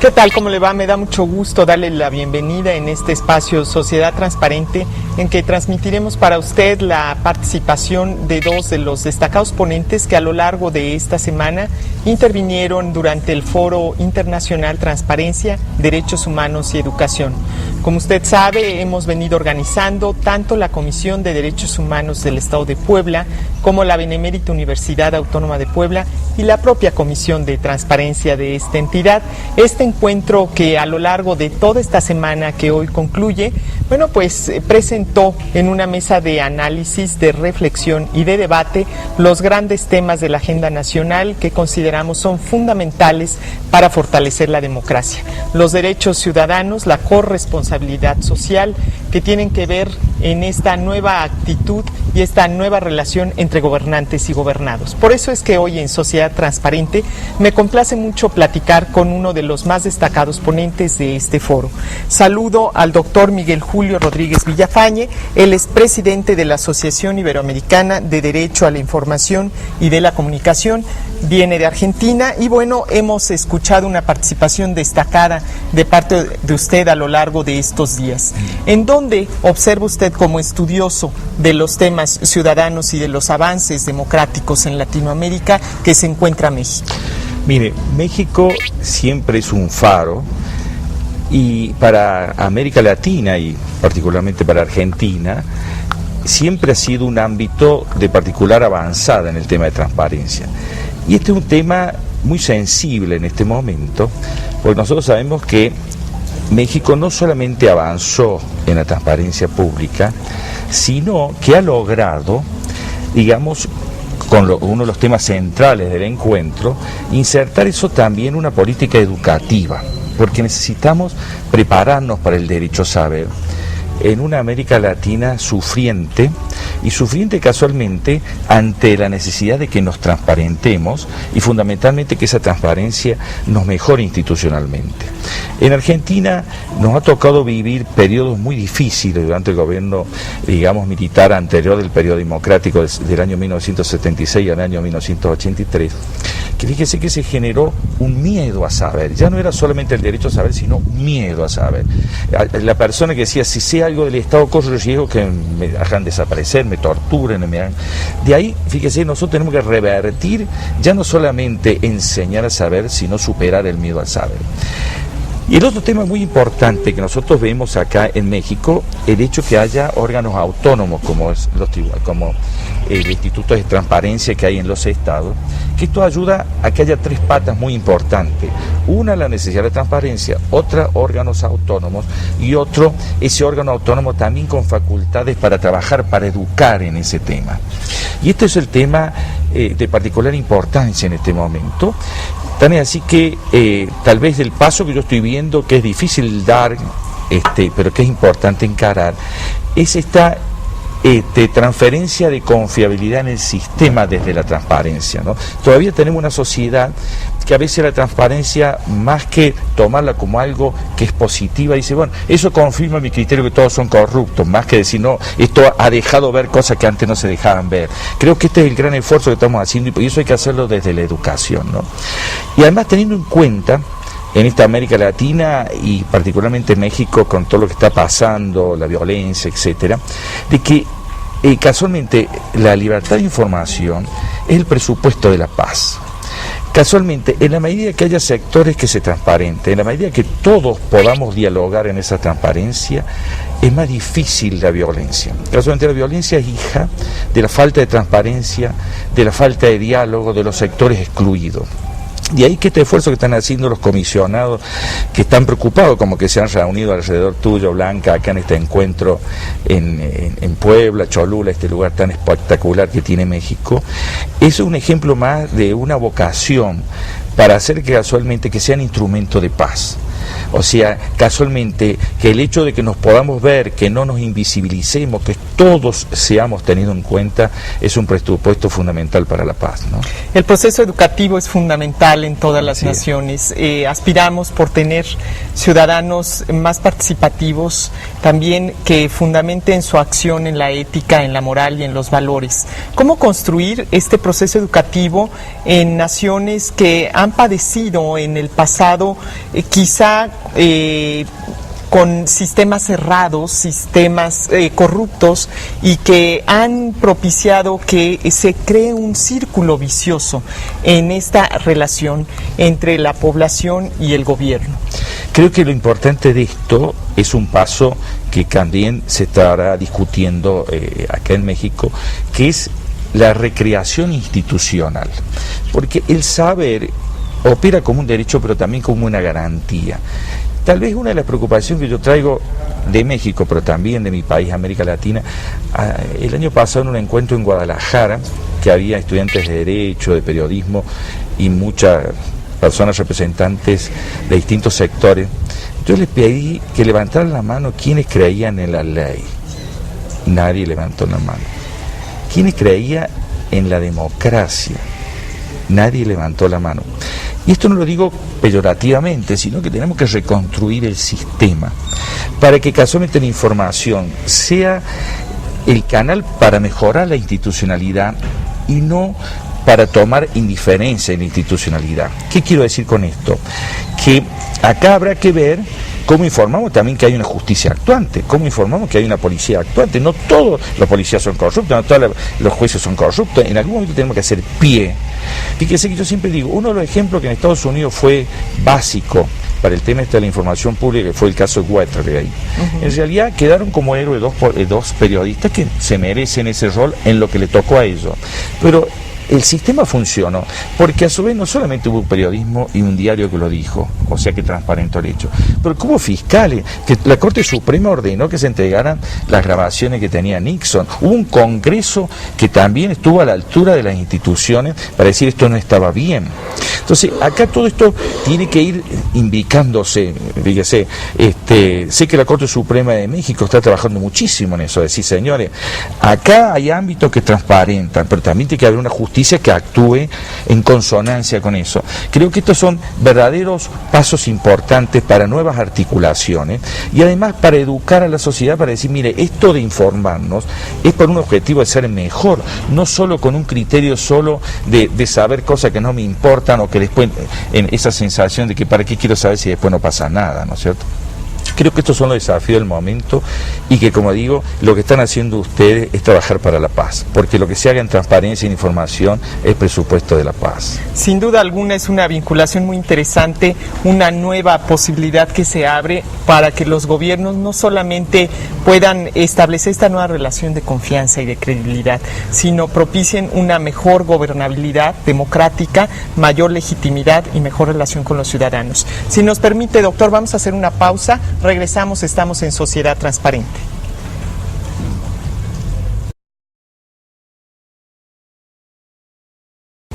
¿Qué tal? ¿Cómo le va? Me da mucho gusto darle la bienvenida en este espacio Sociedad Transparente, en que transmitiremos para usted la participación de dos de los destacados ponentes que a lo largo de esta semana intervinieron durante el Foro Internacional Transparencia, Derechos Humanos y Educación. Como usted sabe, hemos venido organizando tanto la Comisión de Derechos Humanos del Estado de Puebla como la Benemérita Universidad Autónoma de Puebla y la propia Comisión de Transparencia de esta entidad. Este encuentro que a lo largo de toda esta semana que hoy concluye, presentó en una mesa de análisis, de reflexión y de debate los grandes temas de la agenda nacional que consideramos son fundamentales para fortalecer la democracia. Los derechos ciudadanos, la corresponsabilidad social, que tienen que ver en esta nueva actitud y esta nueva relación entre gobernantes y gobernados. Por eso es que hoy en Sociedad Transparente me complace mucho platicar con uno de los más destacados ponentes de este foro. Saludo al doctor Miguel Julio Rodríguez Villafañe. Él es presidente de la Asociación Iberoamericana de Derecho a la Información y de la Comunicación, viene de Argentina y hemos escuchado una participación destacada de parte de usted a lo largo de estos días. ¿En dónde observa usted como estudioso de los temas ciudadanos y de los avances democráticos en Latinoamérica que se encuentra México? Mire, México siempre es un faro y para América Latina y particularmente para Argentina siempre ha sido un ámbito de particular avanzada en el tema de transparencia. Y este es un tema muy sensible en este momento, porque nosotros sabemos que México no solamente avanzó en la transparencia pública, sino que ha logrado, digamos, uno de los temas centrales del encuentro, insertar eso también en una política educativa, porque necesitamos prepararnos para el derecho a saber en una América Latina sufriente, y sufriente casualmente ante la necesidad de que nos transparentemos y fundamentalmente que esa transparencia nos mejore institucionalmente. En Argentina nos ha tocado vivir periodos muy difíciles durante el gobierno, digamos, militar anterior del periodo democrático del año 1976 al año 1983, que fíjese que se generó un miedo a saber. Ya no era solamente el derecho a saber, sino un miedo a saber. La persona que decía, si sé algo del Estado, corro el riesgo que me hagan desaparecer, me torturen, me hagan... De ahí, fíjese, nosotros tenemos que revertir, ya no solamente enseñar a saber, sino superar el miedo al saber. Y el otro tema muy importante que nosotros vemos acá en México, el hecho que haya órganos autónomos como el Instituto de Transparencia que hay en los estados, que esto ayuda a que haya tres patas muy importantes. Una, la necesidad de transparencia; otra, órganos autónomos; y otro, ese órgano autónomo también con facultades para trabajar, para educar en ese tema. Y este es el tema de particular importancia en este momento. Tan es así que tal vez el paso que yo estoy viendo, que es difícil dar, pero que es importante encarar, es esta transferencia de confiabilidad en el sistema desde la transparencia, ¿no? Todavía tenemos una sociedad que a veces la transparencia, más que tomarla como algo que es positiva, dice, bueno, eso confirma mi criterio que todos son corruptos, más que decir, no, esto ha dejado ver cosas que antes no se dejaban ver. Creo que este es el gran esfuerzo que estamos haciendo y eso hay que hacerlo desde la educación, ¿no? Y además teniendo en cuenta en esta América Latina y particularmente en México, con todo lo que está pasando, la violencia, etcétera, de que casualmente la libertad de información es el presupuesto de la paz. Casualmente, en la medida que haya sectores que se transparenten, en la medida que todos podamos dialogar en esa transparencia, es más difícil la violencia. Casualmente la violencia es hija de la falta de transparencia, de la falta de diálogo, de los sectores excluidos. De ahí que este esfuerzo que están haciendo los comisionados, que están preocupados, como que se han reunido alrededor tuyo, Blanca, acá en este encuentro en Puebla, Cholula, este lugar tan espectacular que tiene México, es un ejemplo más de una vocación para hacer que casualmente que sean instrumento de paz. O sea, casualmente, que el hecho de que nos podamos ver, que no nos invisibilicemos, que todos seamos tenidos en cuenta, es un presupuesto fundamental para la paz, ¿no? El proceso educativo es fundamental en todas las naciones. Aspiramos por tener ciudadanos más participativos, también que fundamenten su acción en la ética, en la moral y en los valores. ¿Cómo construir este proceso educativo en naciones que han padecido en el pasado quizá con sistemas cerrados, sistemas corruptos, y que han propiciado que se cree un círculo vicioso en esta relación entre la población y el gobierno? Creo que lo importante de esto es un paso que también se estará discutiendo acá en México, que es la recreación institucional, porque el saber opera como un derecho, pero también como una garantía. Tal vez una de las preocupaciones que yo traigo de México, pero también de mi país, América Latina, el año pasado en un encuentro en Guadalajara, que había estudiantes de Derecho, de Periodismo y muchas personas representantes de distintos sectores, yo les pedí que levantaran la mano quienes creían en la ley. Nadie levantó la mano. ¿Quiénes creían en la democracia? Nadie levantó la mano. Y esto no lo digo peyorativamente, sino que tenemos que reconstruir el sistema para que casualmente la información sea el canal para mejorar la institucionalidad y no para tomar indiferencia en la institucionalidad. ¿Qué quiero decir con esto? Que acá habrá que ver cómo informamos también que hay una justicia actuante, cómo informamos que hay una policía actuante. No todos los policías son corruptos, no todos los jueces son corruptos. En algún momento tenemos que hacer pie. Fíjese que yo siempre digo, uno de los ejemplos que en Estados Unidos fue básico para el tema de la información pública, que fue el caso de Watergate. En realidad quedaron como héroes dos periodistas que se merecen ese rol en lo que le tocó a ellos. Pero el sistema funcionó, porque a su vez no solamente hubo un periodismo y un diario que lo dijo, o sea que transparentó el hecho, pero como fiscales, que la Corte Suprema ordenó que se entregaran las grabaciones que tenía Nixon, hubo un Congreso que también estuvo a la altura de las instituciones para decir esto no estaba bien. Entonces, acá todo esto tiene que ir indicándose, fíjese, sé que la Corte Suprema de México está trabajando muchísimo en eso, decir, señores, acá hay ámbitos que transparentan, pero también tiene que haber una justicia que actúe en consonancia con eso. Creo que estos son verdaderos pasos importantes para nuevas articulaciones y además para educar a la sociedad, para decir, mire, esto de informarnos es por un objetivo de ser mejor, no solo con un criterio solo de saber cosas que no me importan o que después en esa sensación de que para qué quiero saber si después no pasa nada, ¿no es cierto? Creo que estos son los desafíos del momento y que, como digo, lo que están haciendo ustedes es trabajar para la paz, porque lo que se haga en transparencia y en información es presupuesto de la paz. Sin duda alguna es una vinculación muy interesante, una nueva posibilidad que se abre para que los gobiernos no solamente puedan establecer esta nueva relación de confianza y de credibilidad, sino propicien una mejor gobernabilidad democrática, mayor legitimidad y mejor relación con los ciudadanos. Si nos permite, doctor, vamos a hacer una pausa. Regresamos, estamos en Sociedad Transparente.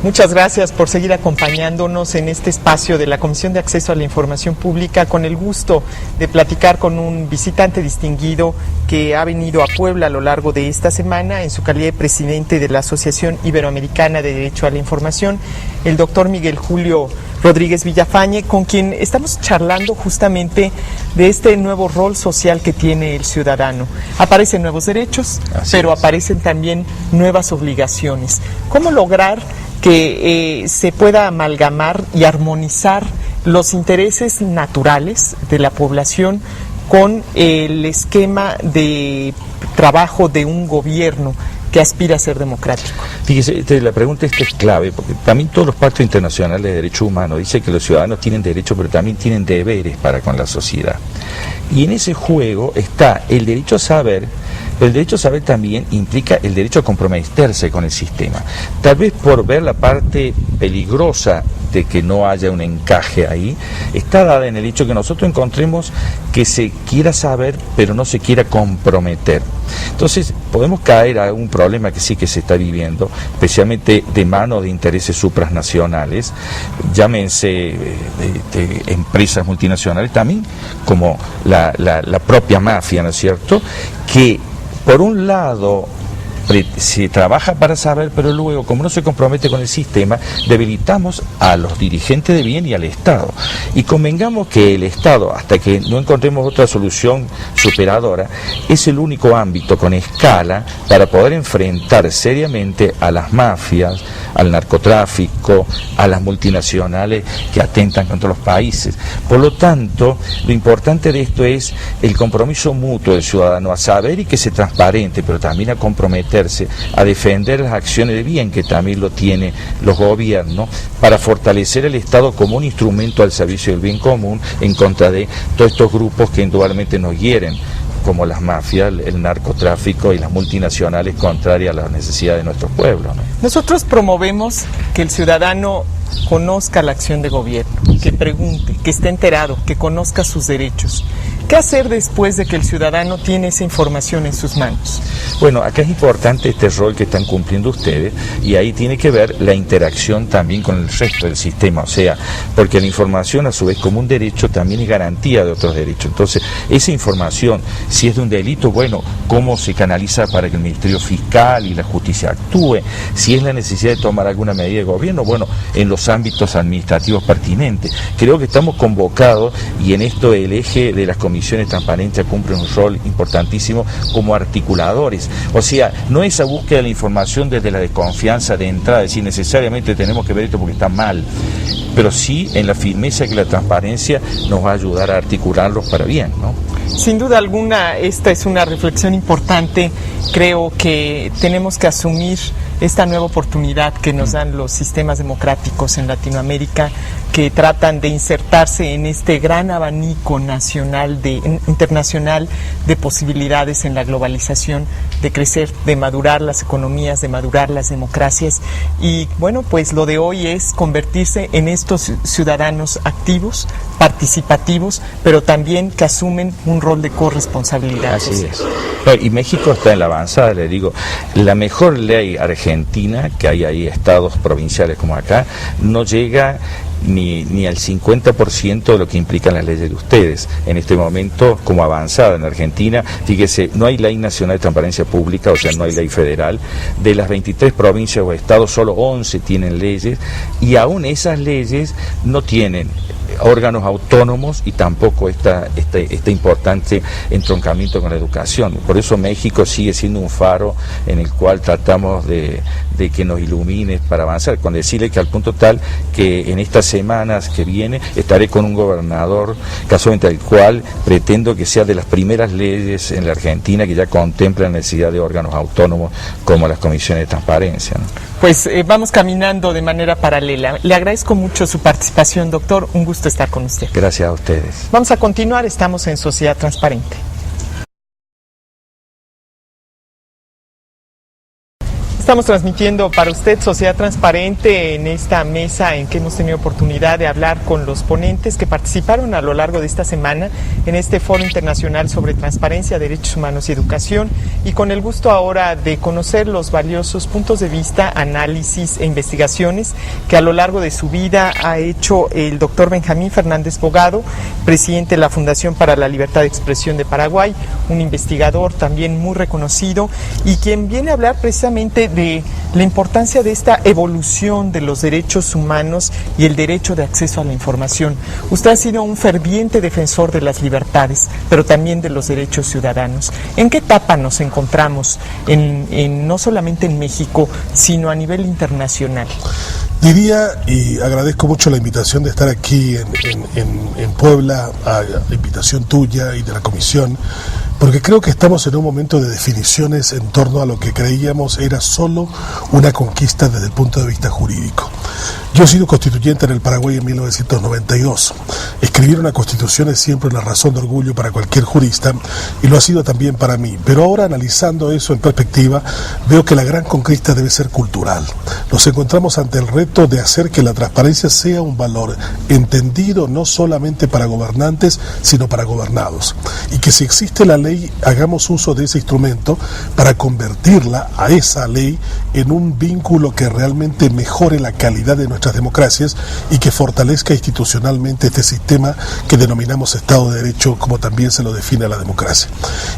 Muchas gracias por seguir acompañándonos en este espacio de la Comisión de Acceso a la Información Pública, con el gusto de platicar con un visitante distinguido que ha venido a Puebla a lo largo de esta semana en su calidad de presidente de la Asociación Iberoamericana de Derecho a la Información, el doctor Miguel Julio Rodríguez Villafañe, con quien estamos charlando justamente de este nuevo rol social que tiene el ciudadano. Aparecen nuevos derechos, pero aparecen también nuevas obligaciones. ¿Cómo lograr que se pueda amalgamar y armonizar los intereses naturales de la población con el esquema de trabajo de un gobierno que aspira a ser democrático? Fíjese, la pregunta esta es clave, porque también todos los pactos internacionales de derechos humanos dicen que los ciudadanos tienen derechos, pero también tienen deberes para con la sociedad. Y en ese juego está el derecho a saber, Pero el derecho a saber también implica el derecho a comprometerse con el sistema. Tal vez por ver la parte peligrosa de que no haya un encaje ahí, está dada en el hecho que nosotros encontremos que se quiera saber, pero no se quiera comprometer. Entonces, podemos caer a un problema que sí que se está viviendo, especialmente de mano de intereses supranacionales, llámense de empresas multinacionales también, como la propia mafia, ¿no es cierto?, que por un lado se trabaja para saber, pero luego, como no se compromete con el sistema, debilitamos a los dirigentes de bien y al Estado. Y convengamos que el Estado, hasta que no encontremos otra solución superadora, es el único ámbito con escala para poder enfrentar seriamente a las mafias, al narcotráfico, a las multinacionales que atentan contra los países. Por lo tanto, lo importante de esto es el compromiso mutuo del ciudadano a saber y que sea transparente, pero también a comprometer a defender las acciones de bien que también lo tienen los gobiernos para fortalecer el Estado como un instrumento al servicio del bien común en contra de todos estos grupos que indudablemente nos hieren, como las mafias, el narcotráfico y las multinacionales contrarias a las necesidades de nuestros pueblos, ¿no? Nosotros promovemos que el ciudadano conozca la acción de gobierno, que pregunte, que esté enterado, que conozca sus derechos. ¿Qué hacer después de que el ciudadano tiene esa información en sus manos? Bueno, acá es importante este rol que están cumpliendo ustedes, y ahí tiene que ver la interacción también con el resto del sistema, o sea, porque la información a su vez como un derecho también es garantía de otros derechos. Entonces, esa información, si es de un delito, bueno, ¿cómo se canaliza para que el Ministerio Fiscal y la Justicia actúe? Si es la necesidad de tomar alguna medida de gobierno, bueno, en los ámbitos administrativos pertinentes. Creo que estamos convocados, y en esto el eje de las comisiones de transparencia cumple un rol importantísimo como articuladores. O sea, no esa búsqueda de la información desde la desconfianza de entrada, es decir, necesariamente tenemos que ver esto porque está mal, pero sí en la firmeza que la transparencia nos va a ayudar a articularlos para bien, ¿no? Sin duda alguna, esta es una reflexión importante. Creo que tenemos que asumir esta nueva oportunidad que nos dan los sistemas democráticos en Latinoamérica, que tratan de insertarse en este gran abanico internacional de posibilidades en la globalización, de crecer, de madurar las economías, de madurar las democracias. Y bueno, pues lo de hoy es convertirse en estos ciudadanos activos, participativos, pero también que asumen un rol de corresponsabilidad. Así es. Y México está en la avanzada, le digo, la mejor ley argentina, que hay ahí estados provinciales como acá, no llega ni al 50% de lo que implican las leyes de ustedes. En este momento, como avanzada en Argentina, fíjese, no hay ley nacional de transparencia pública, o sea, no hay ley federal. De las 23 provincias o estados, solo 11 tienen leyes, y aún esas leyes no tienen órganos autónomos y tampoco este importante entroncamiento con la educación. Por eso México sigue siendo un faro en el cual tratamos de que nos ilumine para avanzar, con decirle que al punto tal que en estas semanas que viene estaré con un gobernador, casualmente el cual pretendo que sea de las primeras leyes en la Argentina que ya contempla la necesidad de órganos autónomos como las comisiones de transparencia, ¿no? Pues vamos caminando de manera paralela. Le agradezco mucho su participación, doctor. Un gusto estar con usted. Gracias a ustedes. Vamos a continuar. Estamos en Sociedad Transparente. Estamos transmitiendo para usted Sociedad Transparente en esta mesa en que hemos tenido oportunidad de hablar con los ponentes que participaron a lo largo de esta semana en este Foro Internacional sobre Transparencia, Derechos Humanos y Educación, y con el gusto ahora de conocer los valiosos puntos de vista, análisis e investigaciones que a lo largo de su vida ha hecho el doctor Benjamín Fernández Bogado, presidente de la Fundación para la Libertad de Expresión de Paraguay, un investigador también muy reconocido y quien viene a hablar precisamente de la importancia de esta evolución de los derechos humanos y el derecho de acceso a la información. Usted ha sido un ferviente defensor de las libertades, pero también de los derechos ciudadanos. ¿En qué etapa nos encontramos, no solamente en México, sino a nivel internacional? Diría, y agradezco mucho la invitación de estar aquí en Puebla, a la invitación tuya y de la comisión, porque creo que estamos en un momento de definiciones en torno a lo que creíamos era solo una conquista desde el punto de vista jurídico. Yo he sido constituyente en el Paraguay en 1992. Escribir una constitución es siempre una razón de orgullo para cualquier jurista y lo ha sido también para mí. Pero ahora, analizando eso en perspectiva, veo que la gran conquista debe ser cultural. Nos encontramos ante el reto de hacer que la transparencia sea un valor entendido no solamente para gobernantes, sino para gobernados. Y que si existe la ley, hagamos uso de ese instrumento para convertirla, a esa ley, en un vínculo que realmente mejore la calidad de nuestras democracias y que fortalezca institucionalmente este sistema que denominamos Estado de Derecho, como también se lo define la democracia.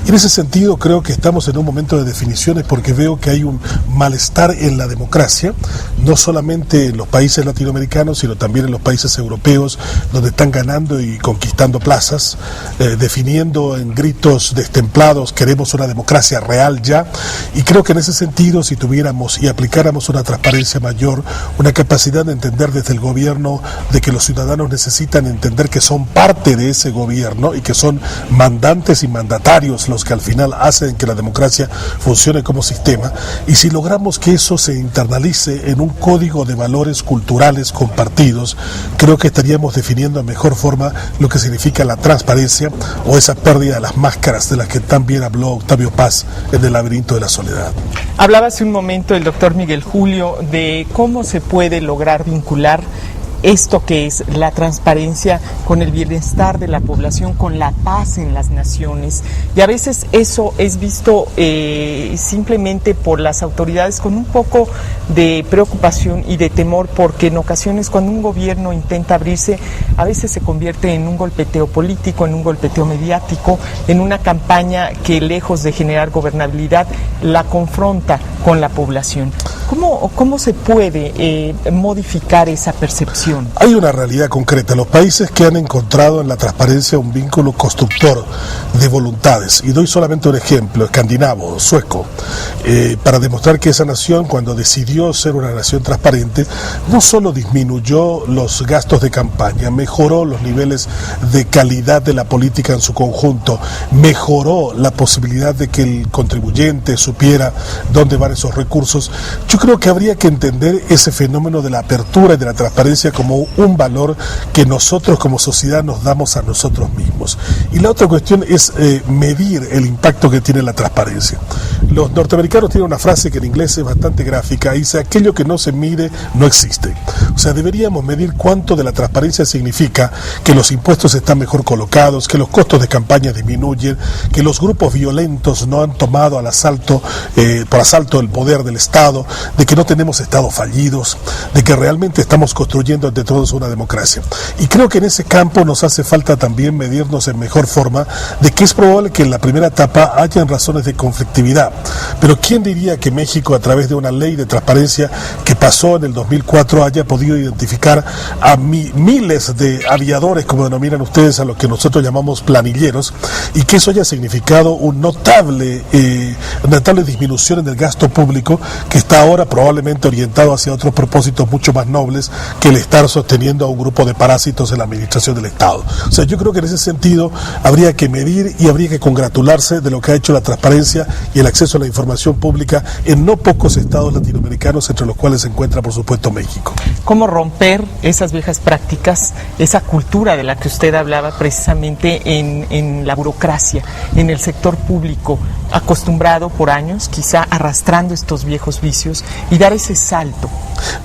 Y en ese sentido creo que estamos en un momento de definiciones, porque veo que hay un malestar en la democracia, no solamente en los países latinoamericanos, sino también en los países europeos, donde están ganando y conquistando plazas, definiendo en gritos destemplados: queremos una democracia real ya. Y creo que en ese sentido, si tuviéramos y aplicáramos una transparencia mayor, una capacidad de entender desde el gobierno de que los ciudadanos necesitan entender que son parte de ese gobierno y que son mandantes y mandatarios los que al final hacen que la democracia funcione como sistema, y si logramos que eso se internalice en un código de valores culturales compartidos, creo que estaríamos definiendo de mejor forma lo que significa la transparencia, o esa pérdida de las máscaras de las que también habló Octavio Paz en El laberinto de la soledad. Hablaba hace un momento el doctor Miguel Julio de cómo se puede lograr vincular esto que es la transparencia con el bienestar de la población, con la paz en las naciones, y a veces eso es visto simplemente por las autoridades con un poco de preocupación y de temor, porque en ocasiones cuando un gobierno intenta abrirse, a veces se convierte en un golpeteo político, en un golpeteo mediático, en una campaña que, lejos de generar gobernabilidad, la confronta con la población. ¿Cómo se puede modificar esa percepción? Hay una realidad concreta. Los países que han encontrado en la transparencia un vínculo constructor de voluntades, y doy solamente un ejemplo, escandinavo, sueco, para demostrar que esa nación, cuando decidió ser una nación transparente, no solo disminuyó los gastos de campaña, mejoró los niveles de calidad de la política en su conjunto, mejoró la posibilidad de que el contribuyente supiera dónde van esos recursos. Yo creo que habría que entender ese fenómeno de la apertura y de la transparencia como un valor que nosotros como sociedad nos damos a nosotros mismos. Y la otra cuestión es medir el impacto que tiene la transparencia. Los norteamericanos tienen una frase que en inglés es bastante gráfica, dice: aquello que no se mide no existe. O sea, deberíamos medir cuánto de la transparencia significa que los impuestos están mejor colocados, que los costos de campaña disminuyen, que los grupos violentos no han tomado por asalto el poder del Estado, de que no tenemos estados fallidos, de que realmente estamos construyendo entre todos una democracia. Y creo que en ese campo nos hace falta también medirnos en mejor forma de que es probable que en la primera etapa hayan razones de conflictividad. Pero ¿quién diría que México, a través de una ley de transparencia que pasó en el 2004, haya podido identificar a miles de aviadores, como denominan ustedes a los que nosotros llamamos planilleros, y que eso haya significado una notable disminución en el gasto público, que está ahora probablemente orientado hacia otros propósitos mucho más nobles que el estar sosteniendo a un grupo de parásitos en la administración del Estado? O sea, yo creo que en ese sentido habría que medir y habría que congratularse de lo que ha hecho la transparencia y el acceso a la información pública en no pocos estados latinoamericanos, entre los cuales se encuentra, por supuesto, México. ¿Cómo romper esas viejas prácticas, esa cultura de la que usted hablaba precisamente en la burocracia, en el sector público, acostumbrado por años, quizá arrastrando estos viejos vicios, y dar ese salto?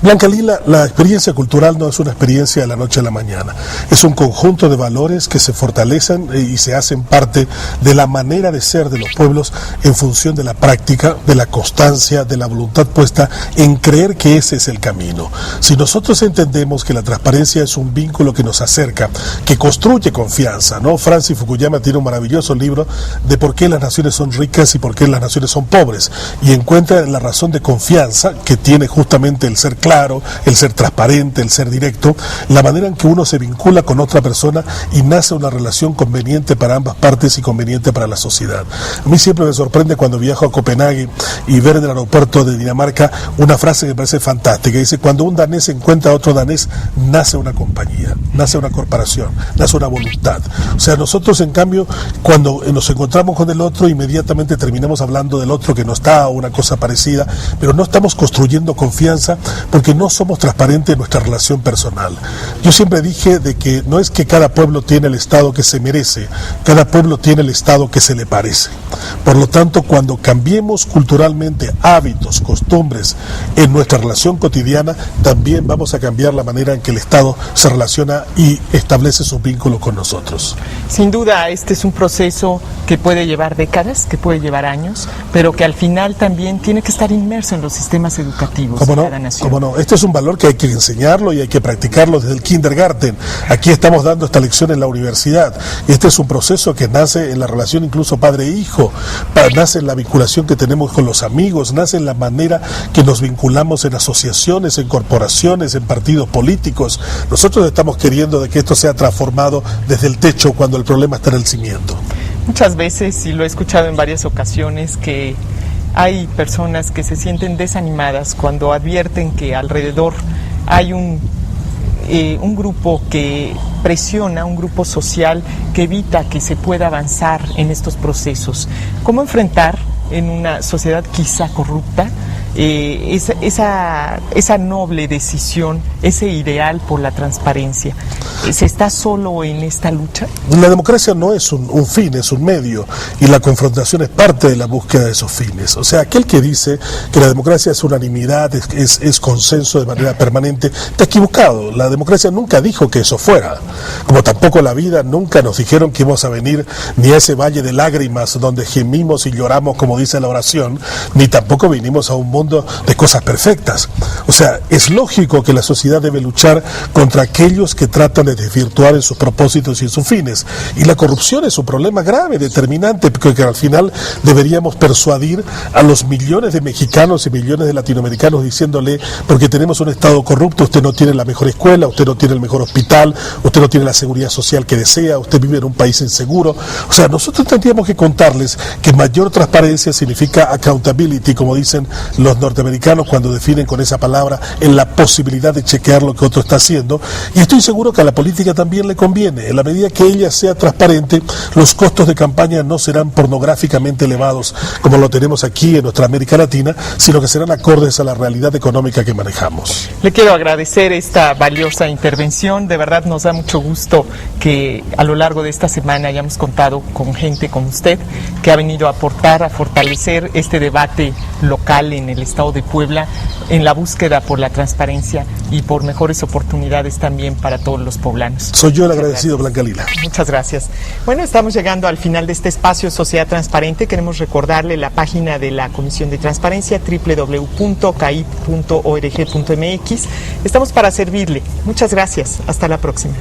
Blanca Lila, la experiencia cultural no es una experiencia de la noche a la mañana, es un conjunto de valores que se fortalecen y se hacen parte de la manera de ser de los pueblos en función de la práctica, de la constancia, de la voluntad puesta en creer que ese es el camino. Si nosotros entendemos que la transparencia es un vínculo que nos acerca, que construye confianza, ¿no? Francis Fukuyama tiene un maravilloso libro de por qué las naciones son ricas y por qué las naciones son pobres, y encuentra la razón de confianza que tiene justamente el ser claro, el ser transparente, el ser directo, la manera en que uno se vincula con otra persona y nace una relación conveniente para ambas partes y conveniente para la sociedad. A mí siempre me sorprende cuando viajo a Copenhague y ver en el aeropuerto de Dinamarca una frase que me parece fantástica. Dice: cuando un danés encuentra a otro danés, nace una compañía, nace una corporación, nace una voluntad. O sea, nosotros en cambio, cuando nos encontramos con el otro, inmediatamente terminamos hablando del otro que no está, o una cosa parecida, pero no estamos estamos construyendo confianza porque no somos transparentes en nuestra relación personal. Yo siempre dije de que no es que cada pueblo tiene el Estado que se merece, cada pueblo tiene el Estado que se le parece. Por lo tanto, cuando cambiemos culturalmente hábitos, costumbres en nuestra relación cotidiana, también vamos a cambiar la manera en que el Estado se relaciona y establece sus vínculos con nosotros. Sin duda, este es un proceso que puede llevar décadas, que puede llevar años, pero que al final también tiene que estar inmerso en los sistemas educativos de cada nación. ¿Cómo no? Este es un valor que hay que enseñarlo y hay que practicarlo desde el kindergarten. Aquí estamos dando esta lección en la universidad. Este es un proceso que nace en la relación incluso padre-hijo, nace en la vinculación que tenemos con los amigos, nace en la manera que nos vinculamos en asociaciones, en corporaciones, en partidos políticos. Nosotros estamos queriendo de que esto sea transformado desde el techo cuando el problema está en el cimiento. Muchas veces, y lo he escuchado en varias ocasiones, que hay personas que se sienten desanimadas cuando advierten que alrededor hay un grupo que presiona, un grupo social que evita que se pueda avanzar en estos procesos. ¿Cómo enfrentar en una sociedad quizá corrupta esa noble decisión, ese ideal por la transparencia? ¿Se está solo en esta lucha? La democracia no es un fin, es un medio, y la confrontación es parte de la búsqueda de esos fines. O sea, aquel que dice que la democracia es unanimidad, es consenso de manera permanente, está equivocado. La democracia nunca dijo que eso fuera, como tampoco la vida nunca nos dijeron que íbamos a venir ni a ese valle de lágrimas donde gemimos y lloramos, como dice la oración, ni tampoco vinimos a un mundo de cosas perfectas. O sea, es lógico que la sociedad debe luchar contra aquellos que tratan de desvirtuar en sus propósitos y en sus fines. Y la corrupción es un problema grave, determinante, porque al final deberíamos persuadir a los millones de mexicanos y millones de latinoamericanos diciéndole, porque tenemos un Estado corrupto, usted no tiene la mejor escuela, usted no tiene el mejor hospital, usted no tiene la seguridad social que desea, usted vive en un país inseguro. O sea, nosotros tendríamos que contarles que mayor transparencia significa accountability, como dicen los norteamericanos cuando definen con esa palabra, en la posibilidad de chequear lo que otro está haciendo. Y estoy seguro que a la política también le conviene. En la medida que ella sea transparente, los costos de campaña no serán pornográficamente elevados como lo tenemos aquí en nuestra América Latina, sino que serán acordes a la realidad económica que manejamos. Le quiero agradecer esta valiosa intervención. De verdad nos da mucho gusto que a lo largo de esta semana hayamos contado con gente como usted que ha venido a aportar, a fortalecer este debate local en el estado de Puebla en la búsqueda por la transparencia y por mejores oportunidades también para todos los poblanos. Soy yo el agradecido, Blanca Lila. Muchas gracias. Bueno, estamos llegando al final de este espacio Sociedad Transparente. Queremos recordarle la página de la Comisión de Transparencia, www.caip.org.mx. Estamos para servirle. Muchas gracias. Hasta la próxima.